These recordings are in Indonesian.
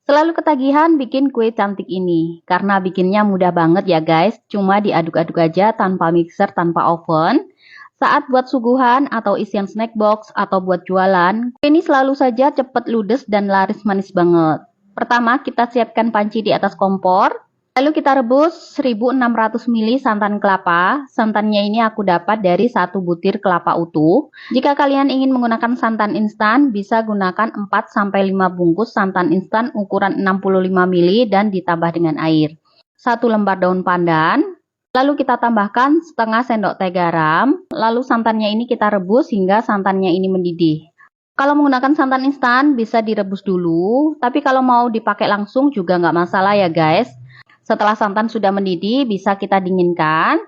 Selalu ketagihan bikin kue cantik ini, karena bikinnya mudah banget ya guys, cuma diaduk-aduk aja tanpa mixer, tanpa oven. Saat buat suguhan atau isian snack box atau buat jualan, kue ini selalu saja cepet ludes dan laris manis banget. Pertama, kita siapkan panci di atas kompor. Lalu kita rebus 1600 ml santan kelapa. Santannya ini aku dapat dari 1 butir kelapa utuh. Jika kalian ingin menggunakan santan instan, bisa gunakan 4-5 bungkus santan instan ukuran 65 ml dan ditambah dengan air. 1 lembar daun pandan. Lalu kita tambahkan setengah sendok teh garam. Lalu santannya ini kita rebus hingga santannya ini mendidih. Kalau menggunakan santan instan bisa direbus dulu, tapi kalau mau dipakai langsung juga nggak masalah ya guys. Setelah santan sudah mendidih, bisa kita dinginkan.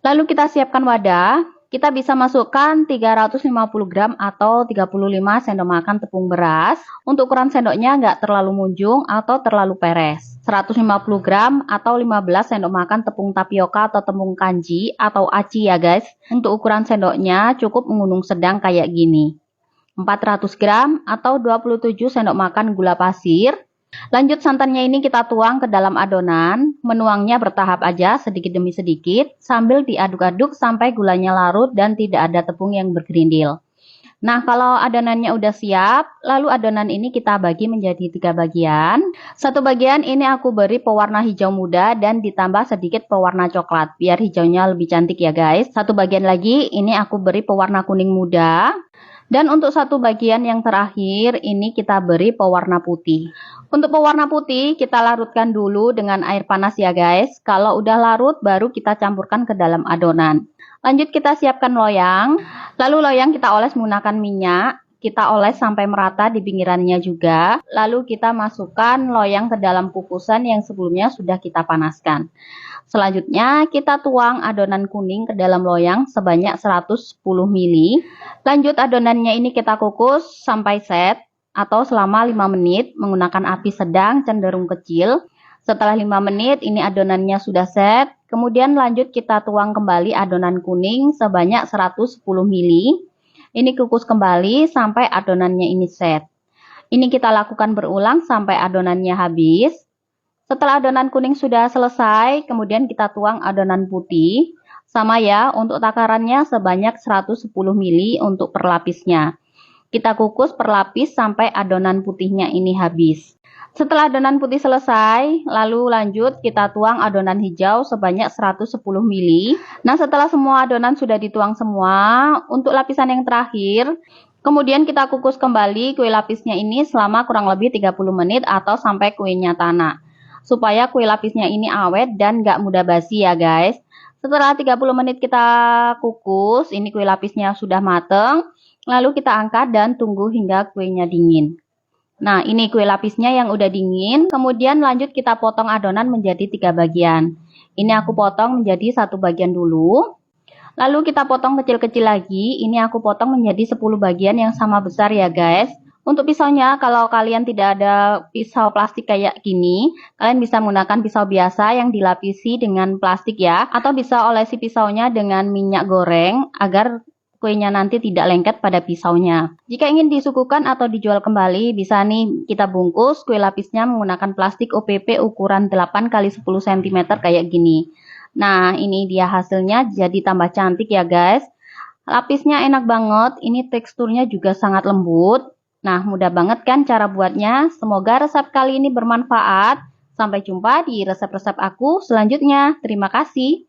Lalu kita siapkan wadah. Kita bisa masukkan 350 gram atau 35 sendok makan tepung beras. Untuk ukuran sendoknya nggak terlalu munjung atau terlalu peres. 150 gram atau 15 sendok makan tepung tapioka atau tepung kanji atau aci ya guys. Untuk ukuran sendoknya cukup mengunung sedang kayak gini. 400 gram atau 27 sendok makan gula pasir. Lanjut santannya ini kita tuang ke dalam adonan, menuangnya bertahap aja sedikit demi sedikit sambil diaduk-aduk sampai gulanya larut dan tidak ada tepung yang bergerindil. Nah, kalau adonannya udah siap, lalu adonan ini kita bagi menjadi 3 bagian. Satu bagian ini aku beri pewarna hijau muda dan ditambah sedikit pewarna coklat, biar hijaunya lebih cantik ya guys. Satu bagian lagi ini aku beri pewarna kuning muda. Dan untuk satu bagian yang terakhir, ini kita beri pewarna putih. Untuk pewarna putih, kita larutkan dulu dengan air panas ya guys. Kalau udah larut, baru kita campurkan ke dalam adonan. Lanjut kita siapkan loyang. Lalu loyang kita oles menggunakan minyak. Kita oles sampai merata di pinggirannya juga. Lalu kita masukkan loyang ke dalam kukusan yang sebelumnya sudah kita panaskan. Selanjutnya kita tuang adonan kuning ke dalam loyang sebanyak 110 ml. Lanjut adonannya ini kita kukus sampai set atau selama 5 menit menggunakan api sedang cenderung kecil. Setelah 5 menit ini adonannya sudah set. Kemudian lanjut kita tuang kembali adonan kuning sebanyak 110 ml. Ini kukus kembali sampai adonannya ini set. Ini kita lakukan berulang sampai adonannya habis. Setelah adonan kuning sudah selesai, kemudian kita tuang adonan putih. Sama ya, untuk takarannya sebanyak 110 ml untuk per lapisnya. Kita kukus per lapis sampai adonan putihnya ini habis. Setelah adonan putih selesai, lalu lanjut kita tuang adonan hijau sebanyak 110 ml. Nah, setelah semua adonan sudah dituang semua, untuk lapisan yang terakhir, kemudian kita kukus kembali kue lapisnya ini selama kurang lebih 30 menit atau sampai kuenya tanak. Supaya kue lapisnya ini awet dan gak mudah basi ya guys. Setelah 30 menit kita kukus, ini kue lapisnya sudah mateng. Lalu kita angkat dan tunggu hingga kuenya dingin. Nah, ini kue lapisnya yang udah dingin. Kemudian lanjut kita potong adonan menjadi 3 bagian. Ini aku potong menjadi 1 bagian dulu. Lalu kita potong kecil-kecil lagi. Ini aku potong menjadi 10 bagian yang sama besar ya guys. Untuk pisaunya, kalau kalian tidak ada pisau plastik kayak gini, kalian bisa menggunakan pisau biasa yang dilapisi dengan plastik ya. Atau bisa olesi pisaunya dengan minyak goreng agar kuenya nanti tidak lengket pada pisaunya. Jika ingin disuguhkan atau dijual kembali, bisa nih kita bungkus kue lapisnya menggunakan plastik OPP ukuran 8 x 10 cm kayak gini. Nah, ini dia hasilnya, jadi tambah cantik ya guys. Lapisnya enak banget, ini teksturnya juga sangat lembut. Nah, mudah banget kan cara buatnya? Semoga resep kali ini bermanfaat. Sampai jumpa di resep-resep aku selanjutnya. Terima kasih.